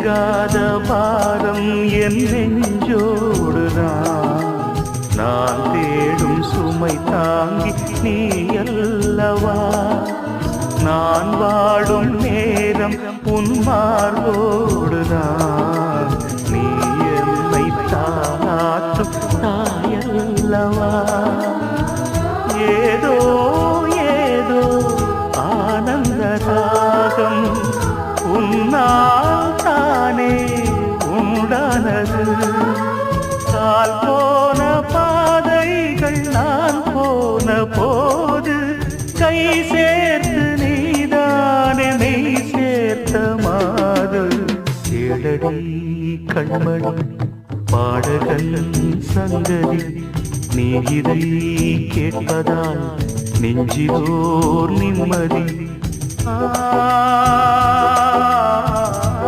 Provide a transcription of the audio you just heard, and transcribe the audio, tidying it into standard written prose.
நீங்காத பாரம் என் நெஞ்சோடுதான். நான் தேடும் சுமை தாங்கி நீ அல்லவா. நான் வாடும் நேரம் உன் மார்போடுதான். நீ என்னை தாளாற்றும் தாயல்லவா. ஏதோ ஏதோ ஆனந்த தாகம் உன்னால் தானே உண்டானது. கால் போன பாதைகள் நான் போன போது கை சேர்த்து நீதானே மெய் சேர்த்த மாது. கேளடி கண்மணி பாடகன் சங்கதி, நீ இதை கேட்பதால் நெஞ்சிலோர் நிம்மதி.